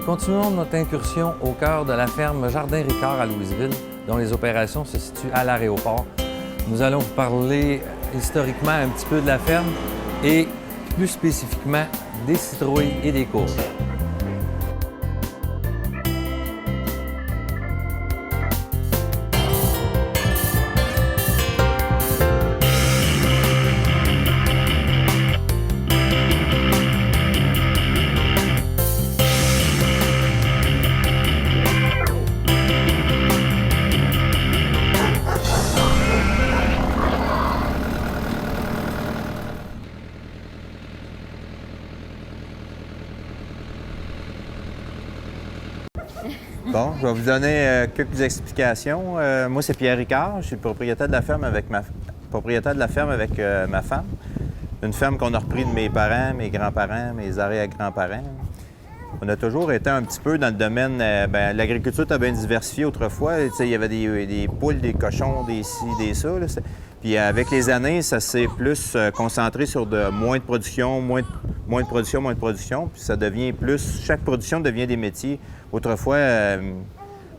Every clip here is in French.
Nous continuons notre incursion au cœur de la ferme Jardin-Ricard à Louisville, dont les opérations se situent à l'aéroport. Nous allons vous parler historiquement un petit peu de la ferme et plus spécifiquement des citrouilles et des courges. Bon, je vais vous donner quelques explications. Moi, c'est Pierre Ricard. Je suis le propriétaire de la ferme avec ma femme. Une ferme qu'on a repris de mes parents, mes grands-parents, mes arrière-grands-parents. On a toujours été un petit peu dans le domaine... l'agriculture était bien diversifiée autrefois. Il y avait des poules, des cochons, des ci, des ça. Là. Puis avec les années, ça s'est plus concentré sur moins de production, moins de production. Puis ça devient plus... Chaque production devient des métiers. Autrefois,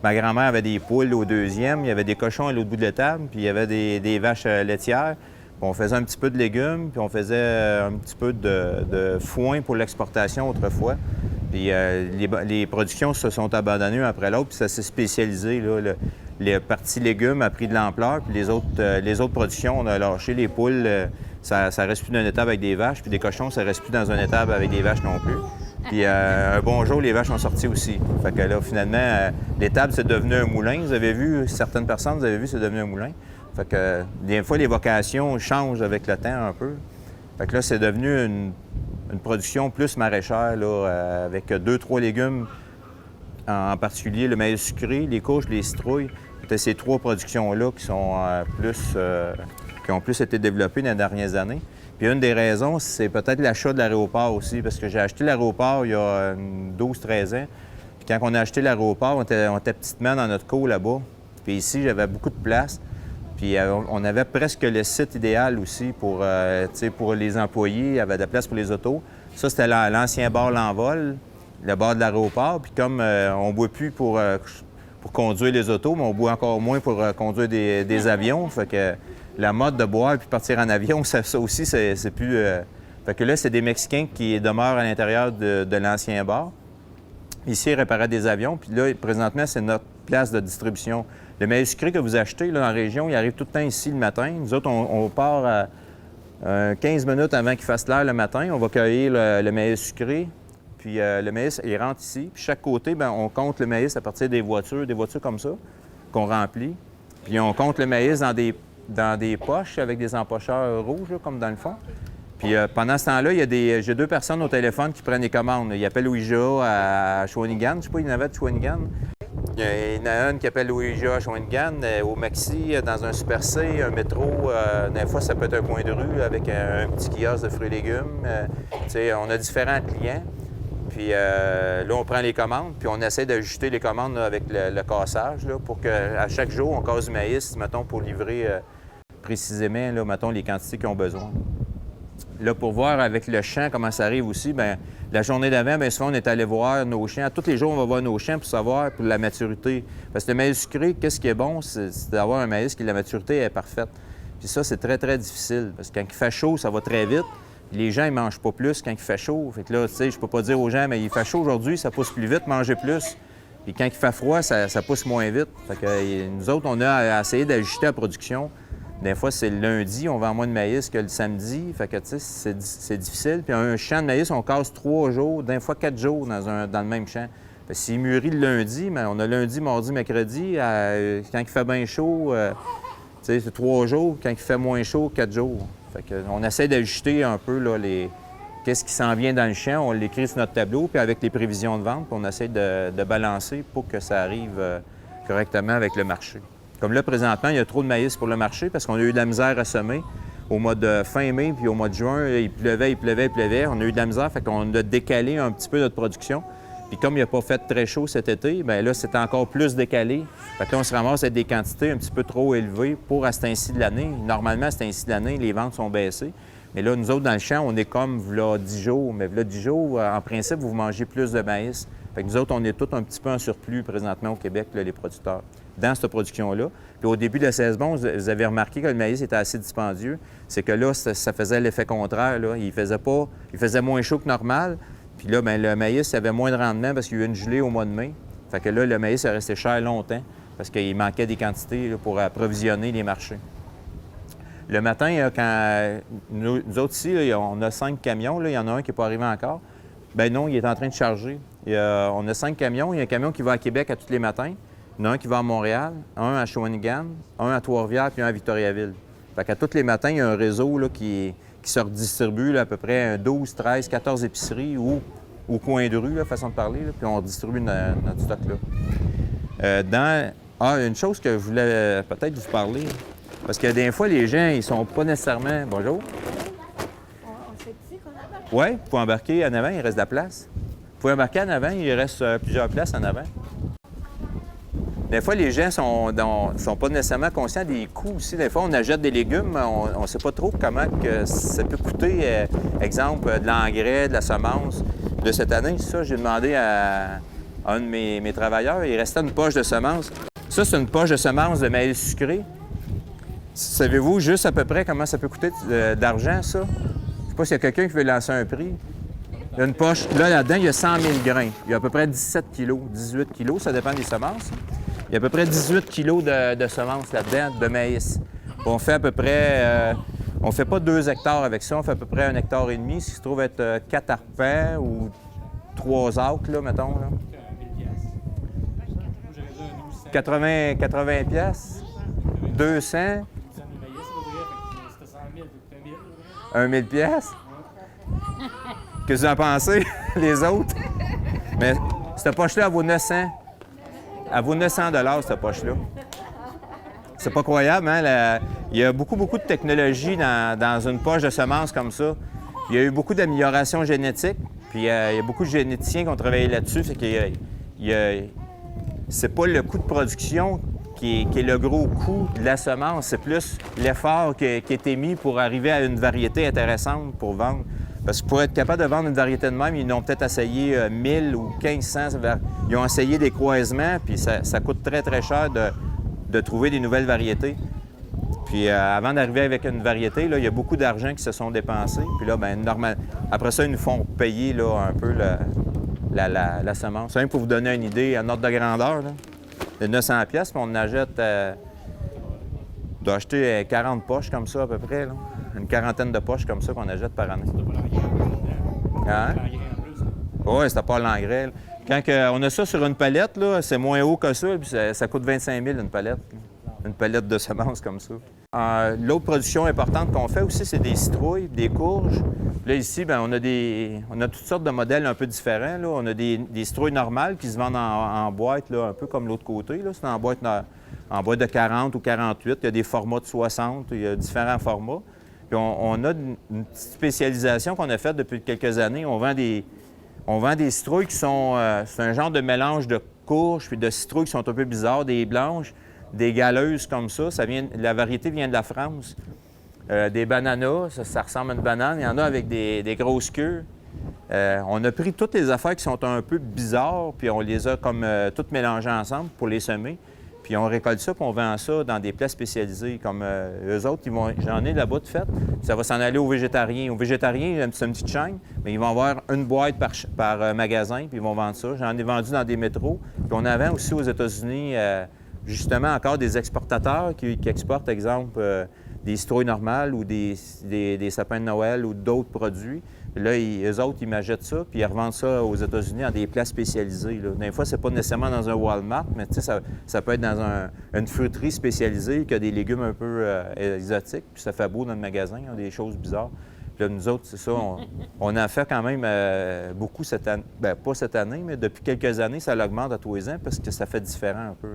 ma grand-mère avait des poules au deuxième, il y avait des cochons à l'autre bout de l'étable, puis il y avait des vaches laitières. Puis on faisait un petit peu de légumes, puis on faisait un petit peu de foin pour l'exportation autrefois. Puis les productions se sont abandonnées une après l'autre, puis ça s'est spécialisé. Là, les parties légumes a pris de l'ampleur, puis les autres productions, on a lâché les poules. Ça reste plus dans une étable avec des vaches, puis des cochons, ça reste plus dans une étable avec des vaches non plus. Puis un bon jour, les vaches sont sorties aussi. Fait que là, finalement, l'étable, c'est devenu un moulin. Vous avez vu, certaines personnes, vous avez vu, c'est devenu un moulin. Fait que des fois, les vocations changent avec le temps un peu. Fait que là, c'est devenu une production plus maraîchère, là, avec 2-3 légumes, en particulier le maïs sucré, les courges, les citrouilles. C'était ces 3 productions-là qui sont qui ont plus été développées dans les dernières années. Puis une des raisons, c'est peut-être l'achat de l'aéroport aussi, parce que j'ai acheté l'aéroport il y a 12-13 ans. Puis quand on a acheté l'aéroport, on était petitement dans notre cour là-bas. Puis ici, j'avais beaucoup de place. Puis on avait presque le site idéal aussi pour les employés. Il y avait de la place pour les autos. Ça, c'était l'ancien bar L'Envol, le bar de l'aéroport. Puis comme on ne boit plus pour conduire les autos, mais on boit encore moins pour conduire des avions. Fait que la mode de boire puis partir en avion, ça aussi, c'est plus... Fait que là, c'est des Mexicains qui demeurent à l'intérieur de l'ancien bar. Ici, ils réparaient des avions. Puis là, présentement, c'est notre place de distribution. Le maïs sucré que vous achetez là, dans la région, il arrive tout le temps ici le matin. Nous autres, on part 15 minutes avant qu'il fasse l'air le matin. On va cueillir le maïs sucré. Puis le maïs, il rentre ici. Puis chaque côté, bien, on compte le maïs à partir des voitures comme ça, qu'on remplit. Puis on compte le maïs dans des poches avec des empocheurs rouges, là, comme dans le fond. Puis pendant ce temps-là, j'ai 2 personnes au téléphone qui prennent les commandes. Ils appellent Ouija à Shawinigan. Je ne sais pas, il y en avait de Shawinigan. Il y en a une qui appelle Ouija à Shawinigan, au Maxi, dans un Super C, un métro. Des fois, ça peut être un coin de rue avec un petit kiosque de fruits et légumes. On a différents clients. Puis là, on prend les commandes, puis on essaie d'ajuster les commandes là, avec le cassage là, pour qu'à chaque jour, on casse du maïs, mettons, pour livrer précisément, là, mettons, les quantités qu'ils ont besoin. Là, pour voir avec le champ comment ça arrive aussi, bien, la journée d'avant, bien souvent, on est allé voir nos champs. Tous les jours, on va voir nos champs pour savoir pour la maturité. Parce que le maïs sucré, qu'est-ce qui est bon? C'est d'avoir un maïs qui, la maturité est parfaite. Puis ça, c'est très, très difficile. Parce que quand il fait chaud, ça va très vite. Les gens, ils mangent pas plus quand il fait chaud. Fait que là, tu sais, je peux pas dire aux gens, mais il fait chaud aujourd'hui, ça pousse plus vite, mangez plus. Puis quand il fait froid, ça pousse moins vite. Fait que nous autres, on a essayé d'ajuster la production. Des fois, c'est le lundi, on vend moins de maïs que le samedi. Fait que, tu sais, c'est difficile. Puis un champ de maïs, on casse 3 jours, des fois 4 jours dans le même champ. Fait que s'il mûrit le lundi, bien, on a lundi, mardi, mercredi. Quand il fait bien chaud, tu sais, c'est 3 jours. Quand il fait moins chaud, 4 jours. Fait que, on essaie d'ajuster un peu là, qu'est-ce qui s'en vient dans le champ. On l'écrit sur notre tableau, puis avec les prévisions de vente, puis on essaie de balancer pour que ça arrive correctement avec le marché. Comme là, présentement, il y a trop de maïs pour le marché parce qu'on a eu de la misère à semer. Au mois de fin mai, puis au mois de juin, il pleuvait. On a eu de la misère, fait qu'on a décalé un petit peu notre production. Puis comme il n'a pas fait très chaud cet été, bien là, c'est encore plus décalé. Fait que là, on se ramasse avec des quantités un petit peu trop élevées pour à cet ainsi de l'année. Normalement, à cet ainsi de l'année, les ventes sont baissées. Mais là, nous autres, dans le champ, on est comme, v'là 10 jours. Mais v'là 10 jours, en principe, vous mangez plus de maïs. Fait que nous autres, on est tous un petit peu en surplus présentement au Québec, là, les producteurs, dans cette production-là. Puis au début de la saison, vous avez remarqué que le maïs était assez dispendieux. C'est que là, ça faisait l'effet contraire. Là. Il faisait moins chaud que normal. Puis là, bien, le maïs avait moins de rendement parce qu'il y a eu une gelée au mois de mai. Fait que là, le maïs est resté cher longtemps parce qu'il manquait des quantités là, pour approvisionner les marchés. Le matin, quand nous autres ici, là, on a 5 camions. Là, il y en a un qui n'est pas arrivé encore. Ben non, il est en train de charger. On a 5 camions. Il y a un camion qui va à Québec à tous les matins. Il y en a un qui va à Montréal, un à Shawinigan, un à Trois-Rivières, puis un à Victoriaville. Fait qu'à tous les matins, il y a un réseau là, qui se redistribue là, à peu près 12, 13, 14 épiceries ou au coin de rue, là, façon de parler, là, puis on distribue notre stock là. Une chose que je voulais peut-être vous parler, parce que des fois, les gens, ils sont pas nécessairement... Bonjour. On fait ici qu'on embarque? Oui, vous pouvez embarquer en avant, il reste de la place. Vous pouvez embarquer en avant, il reste plusieurs places en avant. Des fois, les gens sont pas nécessairement conscients des coûts aussi. Des fois, on achète des légumes, on ne sait pas trop comment que ça peut coûter, exemple, de l'engrais, de la semence. De cette année, ça, j'ai demandé à un de mes travailleurs, il restait une poche de semences. Ça, c'est une poche de semences de maïs sucré. Savez-vous juste à peu près comment ça peut coûter d'argent, ça? Je ne sais pas s'il y a quelqu'un qui veut lancer un prix. Il y a une poche, là-dedans, il y a 100 000 grains. Il y a à peu près 17 kilos, 18 kilos, ça dépend des semences. Il y a à peu près 18 kilos de semences là-dedans, de maïs. On fait à peu près... on fait pas 2 hectares avec ça, on fait à peu près 1,5 hectare, ce qui se trouve être 4 arpents ou 3 acres, là, mettons. Là. 80 piastres, 200, 1 000 piastres. Qu'est-ce que vous en pensez, les autres? Mais cette poche-là, elle vaut 900. Elle vaut 900 $, cette poche-là. C'est pas croyable, hein? Il y a beaucoup de technologie dans une poche de semences comme ça. Il y a eu beaucoup d'améliorations génétiques, puis il y a beaucoup de généticiens qui ont travaillé là-dessus. Fait que c'est pas le coût de production qui est le gros coût de la semence, c'est plus l'effort qui a été mis pour arriver à une variété intéressante pour vendre. Parce que pour être capable de vendre une variété de même, ils ont peut-être essayé 1000 ou 1500. Ils ont essayé des croisements, puis ça coûte très, très cher de trouver des nouvelles variétés. Puis avant d'arriver avec une variété, là, il y a beaucoup d'argent qui se sont dépensés. Puis là, bien, après ça, ils nous font payer là, un peu la semence. C'est pour vous donner une idée, un ordre de grandeur, là, de 900 pièces, puis on achète... doit acheter 40 poches comme ça à peu près, là. Une quarantaine de poches comme ça qu'on achète par année. Hein? Oui, c'était pas l'engrais. Quand on a ça sur une palette, là, c'est moins haut que ça, puis ça coûte 25 000 une palette. Une palette de semences comme ça. L'autre production importante qu'on fait aussi, c'est des citrouilles, des courges. Là, ici, bien, on a toutes sortes de modèles un peu différents. Là. On a des citrouilles normales qui se vendent en boîte, là, un peu comme l'autre côté. Là. C'est en boîte de 40 ou 48. Il y a des formats de 60. Il y a différents formats. Puis on a une petite spécialisation qu'on a faite depuis quelques années. On vend des citrouilles qui sont... c'est un genre de mélange de courges puis de citrouilles qui sont un peu bizarres, des blanches, des galeuses comme ça. La variété vient de la France. Des bananas, ça ressemble à une banane. Il y en a avec des grosses queues. On a pris toutes les affaires qui sont un peu bizarres, puis on les a comme toutes mélangées ensemble pour les semer. Puis on récolte ça, puis on vend ça dans des plats spécialisés. Comme eux autres, j'en ai là-bas de fait. Ça va s'en aller aux végétariens. Aux végétariens, c'est une petite chaîne, mais ils vont avoir une boîte par magasin, puis ils vont vendre ça. J'en ai vendu dans des métros. Puis on en vend aussi aux États-Unis, justement, encore des exportateurs qui exportent, exemple, des citrouilles normales ou des sapins de Noël ou d'autres produits. Puis là, eux autres, ils m'achètent ça, puis ils revendent ça aux États-Unis dans des plats spécialisés. Là. Des fois, c'est pas nécessairement dans un Walmart, mais tu sais, ça peut être dans une fruiterie spécialisée qui a des légumes un peu exotiques, puis ça fait beau dans le magasin, il y a des choses bizarres. Puis là, nous autres, c'est ça, on en fait quand même beaucoup cette année. Bien, pas cette année, mais depuis quelques années, ça l'augmente à tous les ans parce que ça fait différent un peu.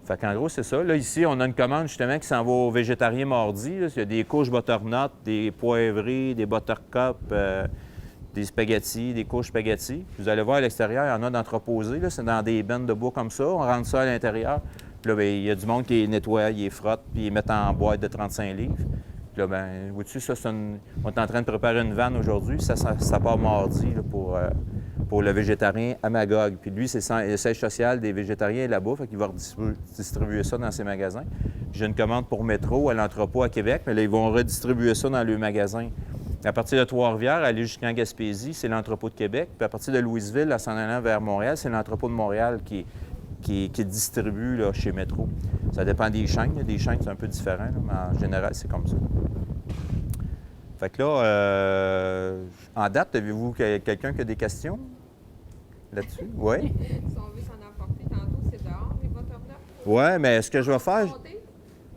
Fait qu'en gros, c'est ça. Là, ici, on a une commande justement qui s'en va aux végétariens mardi. Là. Il y a des couches butternut, des poivrés, des buttercup, des spaghettis, des couches spaghettis. Vous allez voir à l'extérieur, il y en a d'entreposés. C'est dans des bennes de bois comme ça. On rentre ça à l'intérieur. Puis là, bien, il y a du monde qui les nettoie, ils les frottent, puis ils les mettent en boîte de 35 livres. Puis là, bien, vois-tu, ça, on est en train de préparer une vanne aujourd'hui. Ça part mardi là, pour pour le végétarien à Magog. Puis lui, c'est le siège social des végétariens là-bas, fait qu'il va distribuer ça dans ses magasins. J'ai une commande pour Métro à l'entrepôt à Québec, mais là, ils vont redistribuer ça dans le magasin. À partir de Trois-Rivières, aller jusqu'en Gaspésie, c'est l'entrepôt de Québec. Puis à partir de Louisville, en s'en allant vers Montréal, c'est l'entrepôt de Montréal qui distribue là, chez Métro. Ça dépend des chaînes. Il y a des chaînes qui sont un peu différentes, là, mais en général, c'est comme ça. Fait que là, en date, avez-vous quelqu'un qui a des questions là-dessus? Oui? Si on veut s'en emporter tantôt, c'est dehors, les butternut? Oui, mais ce que je vais faire...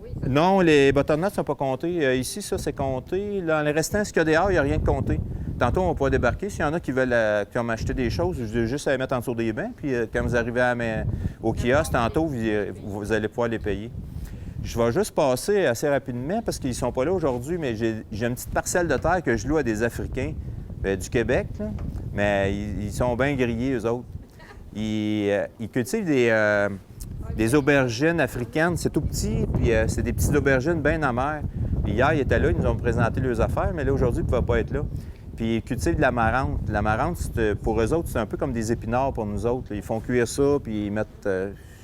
Oui, Non, les butternut ne sont pas comptés. Ici, ça, c'est compté. Dans les restants, ce qu'il y a dehors, il n'y a rien de compté. Tantôt, on va pouvoir débarquer. S'il y en a qui veulent qui ont acheté des choses, je vais juste à les mettre en dessous des bains. Puis quand vous arrivez au kiosque, tantôt, vous allez pouvoir les payer. Je vais juste passer assez rapidement parce qu'ils ne sont pas là aujourd'hui, mais j'ai une petite parcelle de terre que je loue à des Africains du Québec, là. Mais ils sont bien grillés, eux autres. Ils cultivent des aubergines africaines. C'est tout petit, puis c'est des petites aubergines bien amères. Puis hier, ils étaient là, ils nous ont présenté leurs affaires, mais là, aujourd'hui, ils ne pouvaient pas être là. Puis ils cultivent de l'amarante. L'amarante, pour eux autres, c'est un peu comme des épinards pour nous autres. Ils font cuire ça, puis ils mettent...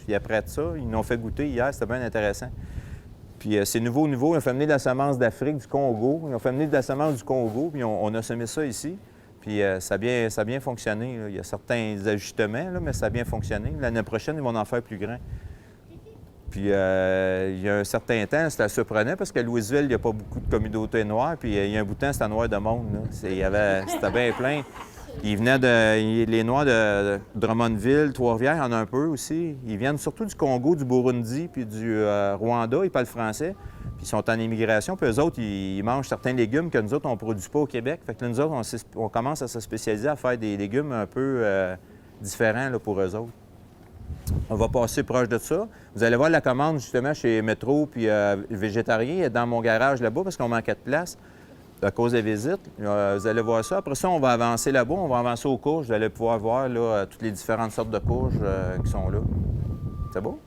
Puis après ça, ils nous ont fait goûter hier, c'était bien intéressant. Puis c'est nouveau. Ils ont fait venir de la semence d'Afrique, du Congo. Ils ont fait venir de la semence du Congo, puis on a semé ça ici. Puis ça a bien fonctionné, là. Il y a certains ajustements, là, mais ça a bien fonctionné. L'année prochaine, ils vont en faire plus grand. Puis il y a un certain temps, c'était surprenant parce qu'à Louisville, il n'y a pas beaucoup de communautés noires. Puis il y a un bout de temps, c'était noir de monde, là. C'était bien plein. Ils venaient les Noirs de Drummondville, Trois-Rivières, il y en a un peu aussi. Ils viennent surtout du Congo, du Burundi, puis du Rwanda. Ils parlent français, puis ils sont en immigration. Puis eux autres, ils mangent certains légumes que nous autres, on ne produit pas au Québec. Fait que là, nous autres, on commence à se spécialiser à faire des légumes un peu différents là, pour eux autres. On va passer proche de ça. Vous allez voir la commande justement chez Métro puis Végétarien, dans mon garage là-bas, parce qu'on manquait de place à cause des visites. Vous allez voir ça. Après ça, on va avancer là-bas, on va avancer aux courges. Vous allez pouvoir voir là, toutes les différentes sortes de courges qui sont là. C'est beau?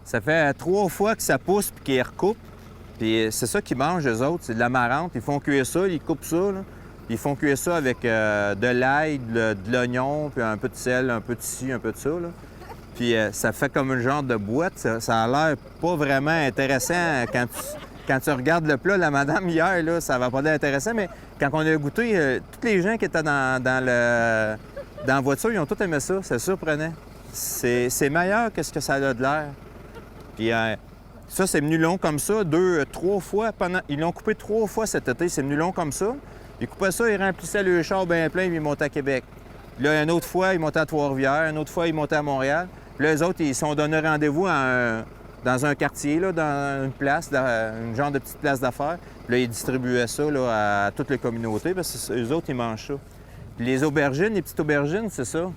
Ça fait 3 fois que ça pousse puis qu'ils recoupent. Puis c'est ça qu'ils mangent, eux autres, c'est de l'amarante. Ils font cuire ça, ils coupent ça, là. Ils font cuire ça avec de l'ail, de l'oignon, puis un peu de sel, un peu de ci, un peu de ça, là. Puis ça fait comme un genre de boîte. Ça a l'air pas vraiment intéressant quand tu regardes le plat. La madame, hier, là, ça va pas l'air intéressant, mais quand on a goûté, tous les gens qui étaient dans la voiture, ils ont tous aimé ça. C'est surprenant. C'est meilleur que ce que ça a de l'air. Puis ça, c'est venu long comme ça, 3 fois. Ils l'ont coupé 3 fois cet été, c'est venu long comme ça. Ils coupaient ça, ils remplissaient le char bien plein, puis ils montaient à Québec. Puis là, une autre fois, ils montaient à Trois-Rivières, une autre fois, ils montaient à Montréal. Puis là, les autres, ils se sont donné rendez-vous dans un quartier, là, dans une place, une genre de petite place d'affaires. Puis là, ils distribuaient ça là, à toutes les communautés, parce que eux autres, ils mangent ça. Puis les aubergines, les petites aubergines, c'est ça.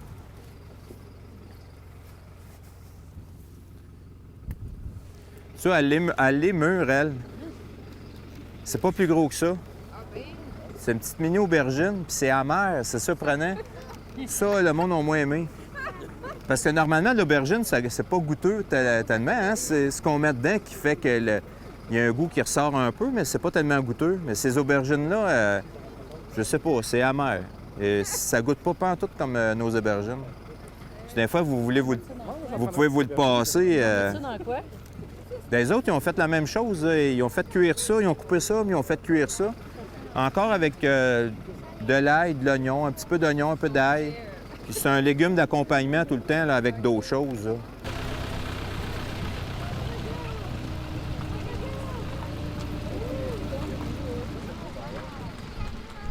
Ça, elle les mûre, elle. C'est pas plus gros que ça. C'est une petite mini aubergine, puis c'est amer, c'est surprenant. Ça, le monde a moins aimé. Parce que normalement, l'aubergine, c'est pas goûteux tellement. Hein? C'est ce qu'on met dedans qui fait qu'il y a un goût qui ressort un peu, mais c'est pas tellement goûteux. Mais ces aubergines-là, je sais pas, c'est amer. Et ça goûte pas pantoute comme nos aubergines. Puis des fois, vous pouvez vous le passer. Dans quoi? Les autres, ils ont fait la même chose. Ils ont fait cuire ça, ils ont coupé ça, mais ils ont fait cuire ça. Encore avec de l'ail, de l'oignon, un petit peu d'oignon, un peu d'ail. Puis c'est un légume d'accompagnement tout le temps là, avec d'autres choses. Là.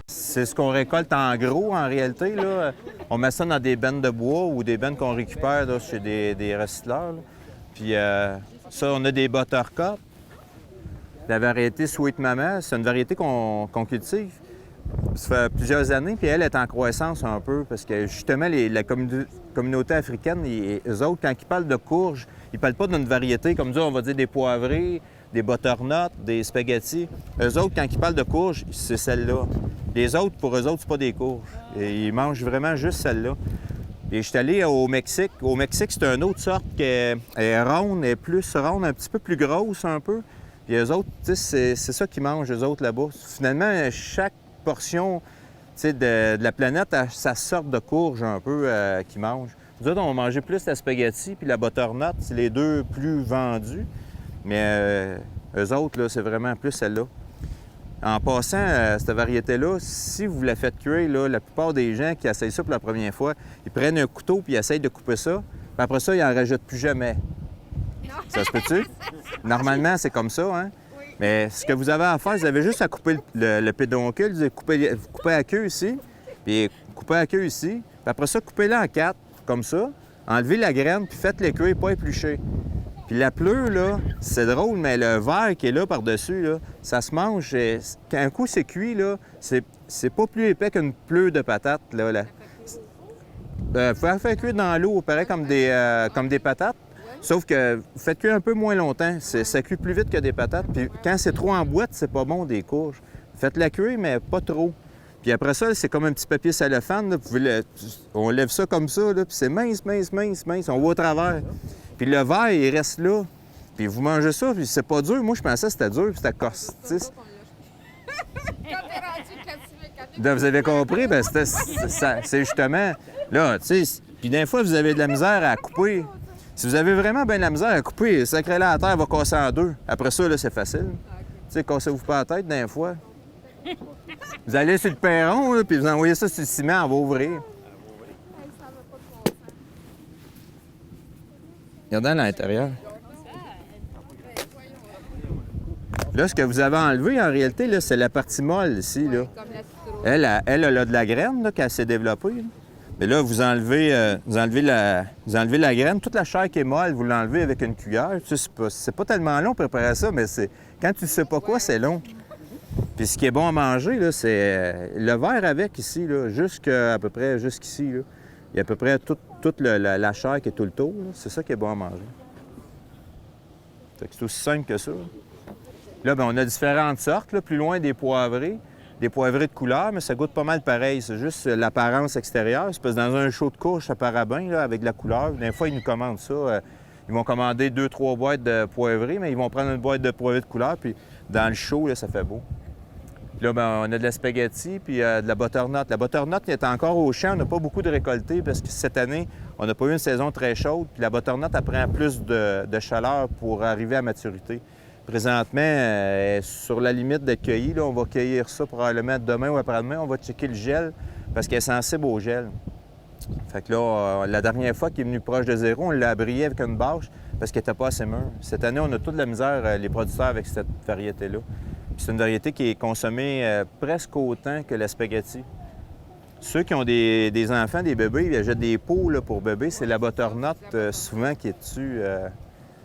C'est ce qu'on récolte en gros, en réalité. Là. On met ça dans des bennes de bois ou des bennes qu'on récupère là, chez des recycleurs. Là. Puis ça, on a des buttercup. La variété Sweet Mama, c'est une variété qu'on cultive. Ça fait plusieurs années, puis elle est en croissance un peu, parce que justement, la communauté africaine, eux autres, quand ils parlent de courges, ils ne parlent pas d'une variété, comme ça, on va dire des poivrés, des butternuts, des spaghettis. Eux autres, quand ils parlent de courges, c'est celle-là. Les autres, pour eux autres, c'est pas des courges. Et ils mangent vraiment juste celle-là. Et je suis allé au Mexique. Au Mexique, c'est une autre sorte qui est ronde, est plus ronde, un petit peu plus grosse un peu. Puis eux autres, tu sais, c'est ça qu'ils mangent, eux autres, là-bas. Finalement, chaque portion, tu sais, de la planète a sa sorte de courge un peu qu'ils mangent. Nous autres, on va manger plus la spaghetti puis la butternut. C'est les deux plus vendus. Mais eux autres, là, c'est vraiment plus celle-là. En passant, cette variété-là, si vous la faites cuire, là, la plupart des gens qui essayent ça pour la première fois, ils prennent un couteau puis ils essayent de couper ça. Puis après ça, ils n'en rajoutent plus jamais. Ça se peut-tu? Normalement, c'est comme ça, hein? Oui. Mais ce que vous avez à faire, vous avez juste à couper le pédoncule, vous coupez la queue ici, puis coupez la queue ici. Puis après ça, coupez-la en 4, comme ça. Enlevez la graine, puis faites-les cuire, pas éplucher. Puis la pleure, là, c'est drôle, mais le verre qui est là par-dessus, là, ça se mange. Quand un coup c'est cuit, là, c'est pas plus épais qu'une pleure de patates. Là. Vous pouvez la faire cuire dans l'eau, pareil comme des patates. Sauf que vous faites cuire un peu moins longtemps. Ça cuit plus vite que des patates. Puis quand c'est trop en boîte, c'est pas bon des courges. Faites-la cuire, mais pas trop. Puis après ça, c'est comme un petit papier cellophane. Là. On lève ça comme ça, là, puis c'est mince, mince, mince, mince. On voit au travers. Puis le verre, il reste là. Puis vous mangez ça, puis c'est pas dur. Moi, je pensais que c'était dur, puis c'était corse. Quand t'es rendu classifié, Vous avez compris? Bien, c'est justement... Là, tu sais, puis des fois, vous avez de la misère à couper. Si vous avez vraiment bien de la misère à couper, sacrez-la à terre, elle va casser en deux. Après ça, là, c'est facile. Tu sais, cassez-vous pas la tête des fois. Vous allez sur le perron, là, puis vous envoyez ça sur le ciment, elle va ouvrir. Regardez à l'intérieur. Là, ce que vous avez enlevé, en réalité, là, c'est la partie molle ici. Là. comme la citrouille. Elle a de la graine là, quand s'est développée. Là. Mais là, vous enlevez la graine. Toute la chair qui est molle, vous l'enlevez avec une cuillère. Tu sais, c'est pas tellement long pour préparer ça, mais quand tu sais pas quoi, c'est long. Puis ce qui est bon à manger, là, c'est le verre avec ici, là, à peu près jusqu'ici. Là. Il y a à peu près toute la chair qui est tout le tour. Là. C'est ça qui est bon à manger. C'est aussi simple que ça. Là, bien, on a différentes sortes. Là. Plus loin, des poivrés de couleur, mais ça goûte pas mal pareil. C'est juste l'apparence extérieure. C'est parce que dans un show de courge, ça paraben là, avec de la couleur. Des fois, ils nous commandent ça. Ils vont commander 2-3 boîtes de poivrés, mais ils vont prendre une boîte de poivrés de couleur, puis dans le chaud, là, ça fait beau. Puis là, bien, on a de la spaghetti puis de la butternut. La butternut qui est encore au champ, on n'a pas beaucoup de récoltés parce que cette année, on n'a pas eu une saison très chaude. Puis la butternut, elle prend plus de chaleur pour arriver à maturité. Présentement, elle est sur la limite d'être cueillie. Là, on va cueillir ça probablement demain ou après-demain. On va checker le gel parce qu'elle est sensible au gel. Fait que là, la dernière fois qu'il est venu proche de zéro, on l'a abrié avec une bâche parce qu'elle n'était pas assez mûre. Cette année, on a toute la misère, les producteurs, avec cette variété-là. C'est une variété qui est consommée presque autant que la spaghetti. Ceux qui ont des enfants, des bébés, ils achètent des pots là, pour bébés. C'est la butternut souvent qui est dessus.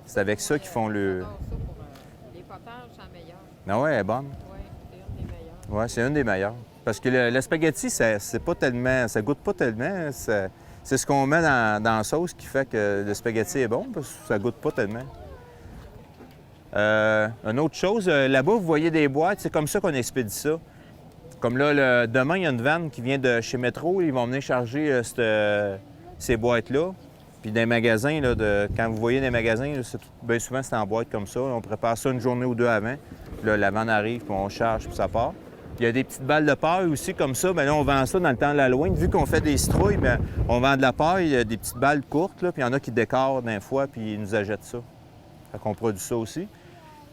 C'est avec ça qu'ils font le... Non, ça pour les potages, c'est la meilleure. Ah ouais, elle est bonne. Oui, c'est une des meilleures. Oui, c'est une des meilleures. Parce que la spaghetti, c'est pas tellement... Ça goûte pas tellement. C'est ce qu'on met dans la sauce qui fait que le spaghetti est bon, parce que ça goûte pas tellement. Une autre chose, là-bas, vous voyez des boîtes, c'est comme ça qu'on expédie ça. Comme là, demain, il y a une vanne qui vient de chez Métro, ils vont venir charger ces boîtes-là. Puis dans les magasins, là, quand vous voyez des magasins, là, bien souvent, c'est en boîte comme ça. On prépare ça une journée ou deux avant. Là, la vanne arrive, puis on charge, puis ça part. Il y a des petites balles de paille aussi comme ça. Bien là, on vend ça dans le temps de l'Halloween. Vu qu'on fait des citrouilles, bien, on vend de la paille, des petites balles courtes, là, puis il y en a qui décorent d'un fois, puis ils nous achètent ça. Fait qu'on produit ça aussi.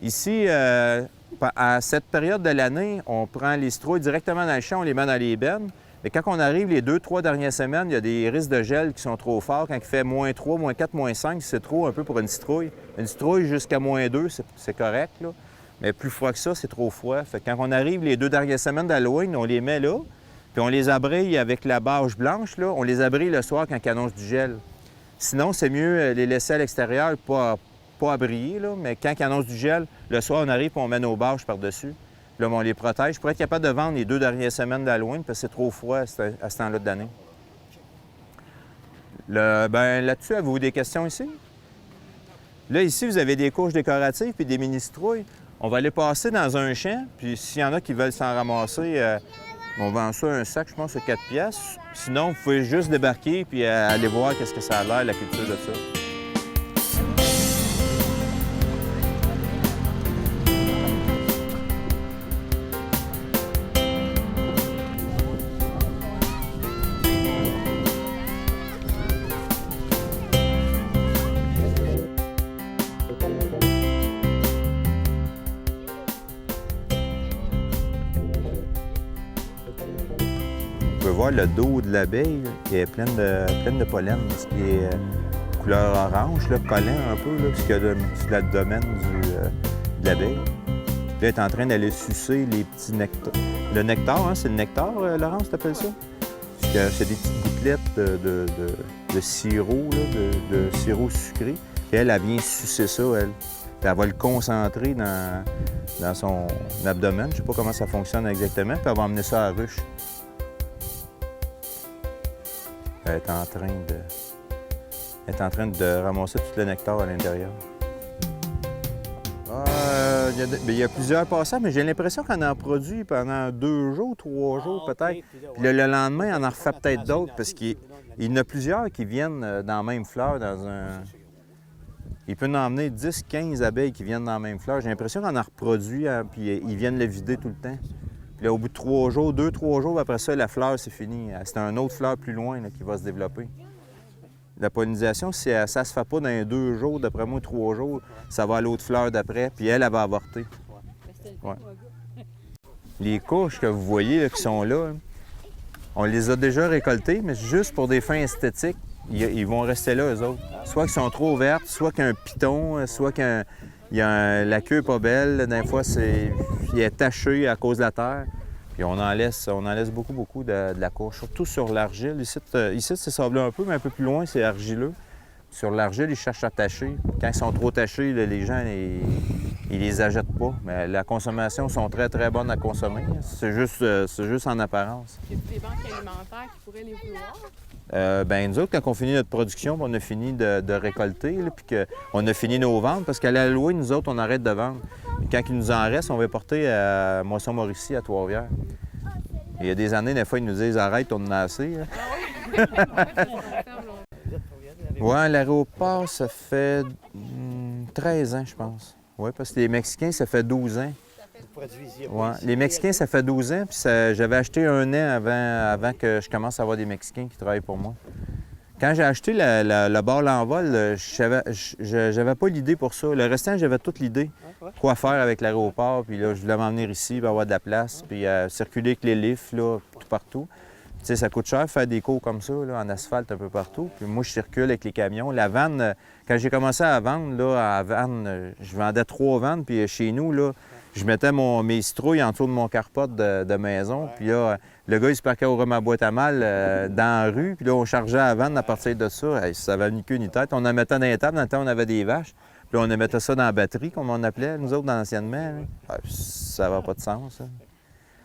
Ici, à cette période de l'année, on prend les citrouilles directement dans le champ, on les met dans les bennes. Mais quand on arrive les 2-3 dernières semaines, il y a des risques de gel qui sont trop forts. Quand il fait -3, -4, -5, c'est trop un peu pour une citrouille. Une citrouille jusqu'à -2, c'est correct, là. Mais plus froid que ça, c'est trop froid. Fait que quand on arrive les 2 dernières semaines d'Halloween, on les met là, puis on les abrille avec la bâche blanche, là. On les abrille le soir quand il annonce du gel. Sinon, c'est mieux les laisser à l'extérieur, pas abrillés, là. Mais quand il annonce du gel, le soir, on arrive et on met nos bâches par-dessus. Là, on les protège pour être capable de vendre les 2 dernières semaines d'Halloween parce que c'est trop froid à ce temps-là de l'année. Là-dessus, avez-vous des questions ici? Là, ici, vous avez des couches décoratives puis des mini-citrouilles. On va les passer dans un champ, puis s'il y en a qui veulent s'en ramasser, on vend ça un sac, je pense, à 4 piastres. Sinon, vous pouvez juste débarquer puis aller voir qu'est-ce que ça a l'air, la culture de ça. Vous pouvez voir le dos de l'abeille qui est plein de pollen, ce qui est couleur orange, là, collant un peu, là, ce qu'il y a sur l'abdomen de l'abeille. Là, elle est en train d'aller sucer les petits nectars. Le nectar, hein, c'est le nectar, Laurence, t'appelles ça? C'est des petites gouttelettes de sirop, là, de sirop sucré. Et elle vient sucer ça, elle. Puis elle va le concentrer dans son abdomen. Je ne sais pas comment ça fonctionne exactement. Puis elle va emmener ça à la ruche. Elle est en train de ramasser tout le nectar à l'intérieur. Il y a plusieurs passants, mais j'ai l'impression qu'on en produit pendant 2 jours, 3 jours peut-être. Puis le lendemain, on en refait peut-être d'autres parce qu'il y en a plusieurs qui viennent dans la même fleur. Il peut en emmener 10, 15 abeilles qui viennent dans la même fleur. J'ai l'impression qu'on en reproduit, hein, puis ils viennent le vider tout le temps. Puis là, au bout de 3 jours, 2-3 jours, après ça, la fleur, c'est fini. C'est une autre fleur plus loin là, qui va se développer. La pollinisation, si ça se fait pas dans 2 jours, d'après moi, 3 jours, ça va à l'autre fleur d'après, puis elle va avorter. Ouais. Les couches que vous voyez là, qui sont là, on les a déjà récoltées, mais juste pour des fins esthétiques, ils vont rester là, eux autres. Soit qu'ils sont trop vertes, soit qu'il y a un piton, soit la queue n'est pas belle. Des fois, il est taché à cause de la terre. Puis on en laisse beaucoup de la couche, surtout sur l'argile. Ici c'est sablé un peu, mais un peu plus loin, c'est argileux. Sur l'argile, ils cherchent à tacher. Quand ils sont trop tachés, là, les gens, ils les achètent pas. Mais la consommation sont très, très bonnes à consommer. C'est juste en apparence. Y a des banques alimentaires qui pourraient les vouloir? Nous autres, quand on finit notre production, on a fini de récolter, là, puis qu'on a fini nos ventes, parce qu'à la louer, nous autres, on arrête de vendre. Puis quand il nous en reste, on va porter à Moisson-Mauricie, à Trois-Rivières. Il y a des années, des fois, ils nous disent « Arrête, on en a assez. » Oui, l'aéroport, ça fait 13 ans, je pense. Oui, parce que les Mexicains, ça fait 12 ans. Ouais. Les Mexicains, ça fait 12 ans, puis j'avais acheté 1 an avant que je commence à avoir des Mexicains qui travaillent pour moi. Quand j'ai acheté le bar l'envol, j'avais pas l'idée pour ça. Le restant, j'avais toute l'idée. Quoi faire avec l'aéroport, puis là, je voulais m'en venir ici, puis avoir de la place, puis circuler avec les lifts, là, tout partout. Tu sais, ça coûte cher faire des cours comme ça, là, en asphalte un peu partout. Puis moi, je circule avec les camions. La vanne, quand j'ai commencé à vendre, là, je vendais 3 vannes, puis chez nous, là, je mettais mes citrouilles en dessous de mon carpote de maison. Puis là, le gars, il se parquait au ma boîte à mal dans la rue. Puis là, on chargeait la vanne à partir de ça. Hey, ça n'avait ni queue ni tête. On en mettait dans les tables. Dans le temps, on avait des vaches. Puis là, on mettait ça dans la batterie, comme on appelait, nous autres, anciennement. Ça n'avait pas de sens, ça.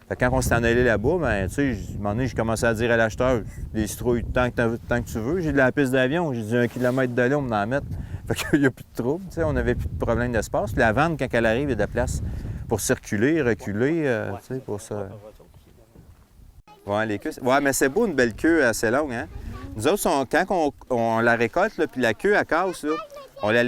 Fait que quand on s'est en allé là-bas, bien, tu sais, à un moment donné, j'ai commencé à dire à l'acheteur, les citrouilles, tant que tu veux, j'ai de la piste d'avion, j'ai dit 1 kilomètre de long, on va en mettre. Fait qu'il n'y a plus de trouble, tu sais, on n'avait plus de problème d'espace. Puis la vanne, quand elle arrive, il y a de la place pour circuler, reculer, tu sais, pour ça. Ouais, les queues. Ouais, mais c'est beau, une belle queue assez longue, hein? Nous autres, quand on la récolte, là, puis la queue, elle casse, là, on la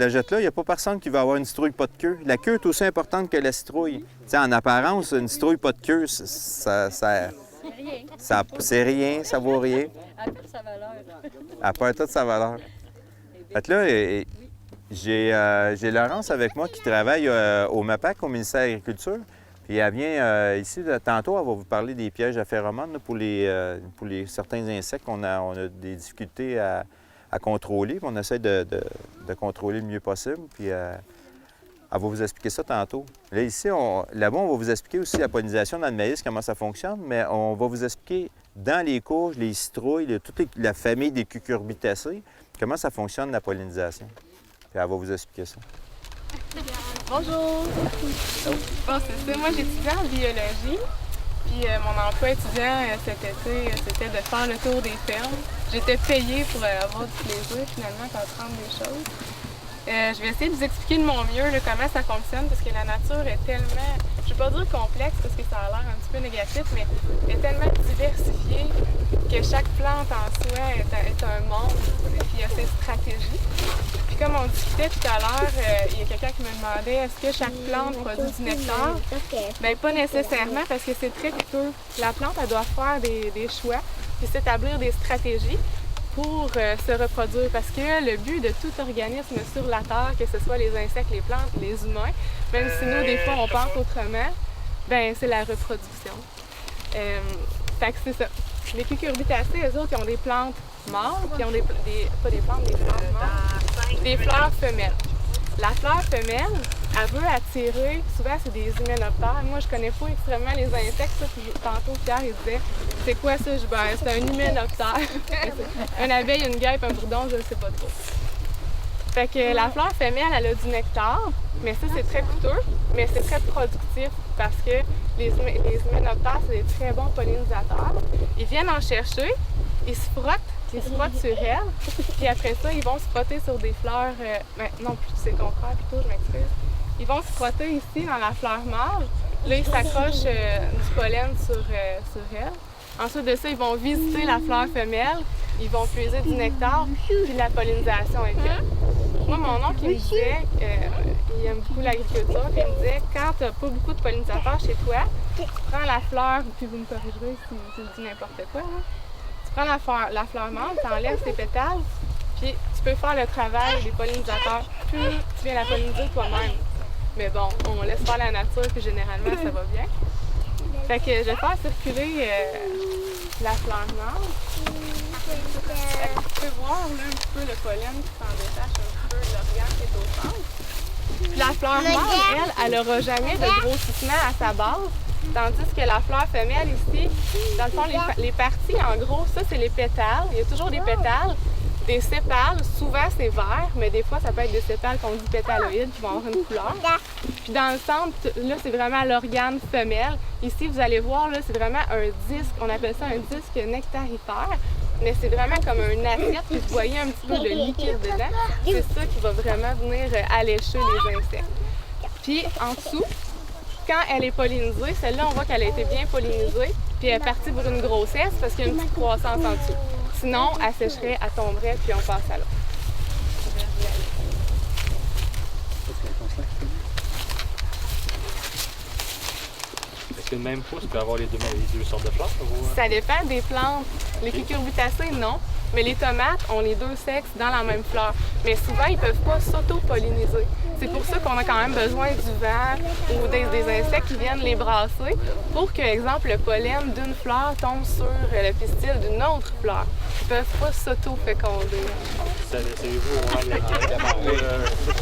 jette là, il n'y a pas personne qui va avoir une citrouille pas de queue. La queue est aussi importante que la citrouille. Tu sais, en apparence, une citrouille pas de queue, c'est rien, ça vaut rien. Elle perd sa valeur. Elle perd toute sa valeur. Fait que là, j'ai Laurence avec moi qui travaille au MAPAC, au ministère de l'Agriculture. Puis elle vient ici, tantôt, elle va vous parler des pièges à phéromones là, pour certains insectes qu'on on a des difficultés à contrôler. Puis on essaie de contrôler le mieux possible. Puis elle va vous expliquer ça tantôt. Là, ici, là-bas, on va vous expliquer aussi la pollinisation dans le maïs, comment ça fonctionne, mais on va vous expliquer dans les courges, les citrouilles, toute la famille des cucurbitacées, comment ça fonctionne la pollinisation. Puis elle va vous expliquer ça. Bonjour! Bon, c'est ça. Moi, j'étudie en biologie. Puis mon emploi étudiant cet été, c'était de faire le tour des fermes. J'étais payée pour avoir du plaisir, finalement, d'apprendre des choses. Je vais essayer de vous expliquer de mon mieux là, comment ça fonctionne parce que la nature est tellement, je ne vais pas dire complexe parce que ça a l'air un petit peu négatif, mais est tellement diversifiée que chaque plante en soi est un monde et puis il y a ses stratégies. Puis comme on discutait tout à l'heure, il y a quelqu'un qui me demandait est-ce que chaque plante produit du nectar? Bien, pas nécessairement parce que c'est très coûteux. La plante, elle doit faire des choix puis s'établir des stratégies pour se reproduire parce que le but de tout organisme sur la Terre, que ce soit les insectes, les plantes, les humains, même si nous, des fois, on pense autrement, ben c'est la reproduction. Fait que c'est ça. Les cucurbitacées, eux autres, ils ont des plantes mâles, puis ils ont pas des plantes, des fleurs mâles, des fleurs femelles. La fleur femelle, elle veut attirer, souvent c'est des hyménoptères. Moi, je connais pas extrêmement les insectes, ça, puis tantôt Pierre, il disait, c'est quoi ça? Je ben, c'est un hyménoptère. Une abeille, une guêpe, un bourdon, je ne sais pas trop. Fait que la fleur femelle, elle a du nectar, mais ça, c'est très coûteux, mais c'est très productif parce que les hyménoptères, c'est des très bons pollinisateurs. Ils viennent en chercher, ils se frottent sur elles, puis après ça, ils vont se frotter sur des fleurs, non, c'est le contraire plutôt, je m'excuse. Ils vont se frotter ici dans la fleur mâle, là, ils s'accrochent du pollen sur elle. Ensuite de ça, ils vont visiter la fleur femelle, ils vont puiser du nectar, puis la pollinisation est faite. Moi, mon oncle, il me disait, il aime beaucoup l'agriculture, puis il me disait, quand tu n'as pas beaucoup de pollinisateurs chez toi, tu prends la fleur, puis vous me corrigerez si je dis n'importe quoi, hein. Tu prends la fleur mâle, tu enlèves ses pétales, puis tu peux faire le travail des pollinisateurs, puis tu viens la polliniser toi-même. Mais bon, on laisse faire la nature, puis généralement, ça va bien. Fait que je vais faire circuler la fleur mâle. Tu peux voir là, un petit peu le pollen qui s'en détache un peu de l'organe qui est au centre. Puis la fleur mâle, elle n'aura jamais de grossissement à sa base. Tandis que la fleur femelle ici, dans le fond, les parties, en gros, ça c'est les pétales. Il y a toujours des pétales. Des sépales, souvent c'est vert, mais des fois ça peut être des sépales qu'on dit pétaloïdes qui vont avoir une couleur. Puis dans le centre, là c'est vraiment l'organe femelle. Ici vous allez voir, là c'est vraiment un disque, on appelle ça un disque nectarifère, mais c'est vraiment comme un assiette, puis vous voyez un petit peu de liquide dedans. C'est ça qui va vraiment venir allécher les insectes. Puis en dessous, quand elle est pollinisée, celle-là on voit qu'elle a été bien pollinisée, puis elle est partie pour une grossesse parce qu'il y a une petite croissance en dessous. Sinon, elle sécherait, elle tomberait, puis on passe à l'autre. Est-ce qu'une même pousse peut avoir les deux sortes de fleurs? Ça dépend des plantes. Les cucurbitacées, non. Mais les tomates ont les deux sexes dans la même fleur. Mais souvent, ils ne peuvent pas s'auto-polliniser. C'est pour ça qu'on a quand même besoin du vent ou des insectes qui viennent les brasser pour que, exemple, le pollen d'une fleur tombe sur le pistil d'une autre fleur. Ils ne peuvent pas s'auto-féconder. Savez-vous,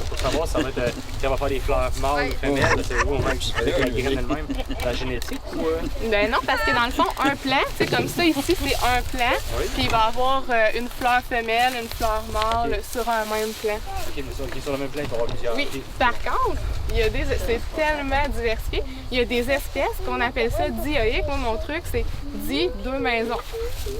pour savoir, ça va être quand on va faire des fleurs mâles ou femelles, savez-vous, même si la graine elle-même, la génétique ou... Ben non, parce que dans le fond, un plant, c'est comme ça, ici, c'est un plant, puis il va avoir une fleur femelle, une fleur mâle sur un même plant. OK, sur le même plant, il va y avoir plusieurs. Oui, par contre, c'est tellement diversifié. Il y a des espèces qu'on appelle ça dioïques. Moi, mon truc, c'est deux maisons.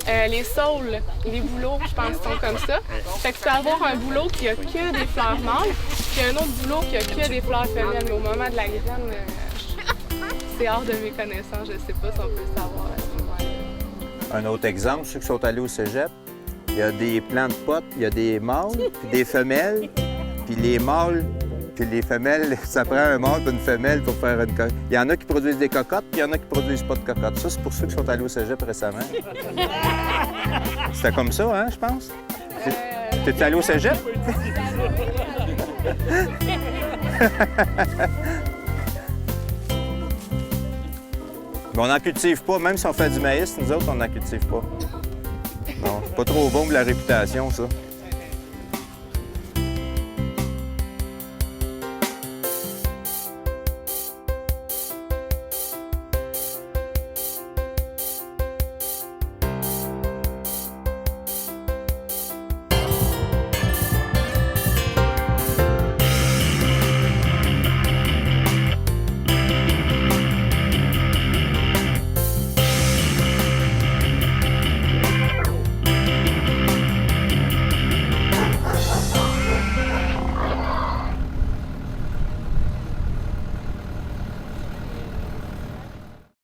Les saules, les bouleaux, je pense, sont comme ça. Fait que tu peux avoir un bouleau qui a que des fleurs mâles, puis un autre bouleau qui a que des fleurs femelles. Mais au moment de la graine, c'est hors de mes connaissances. Je sais pas si on peut le savoir à ce moment-là. Un autre exemple, ceux qui sont allés au cégep, il y a des plants de potes, il y a des mâles, puis des femelles, puis les mâles, puis les femelles, ça prend un mâle et une femelle pour faire une cocotte. Il y en a qui produisent des cocottes, puis il y en a qui produisent pas de cocottes. Ça, c'est pour ceux qui sont allés au cégep récemment. C'était comme ça, hein, je pense? T'es allé au cégep? Mais on n'en cultive pas, même si on fait du maïs, nous autres, on n'en cultive pas. Non, c'est pas trop bon pour la réputation, ça.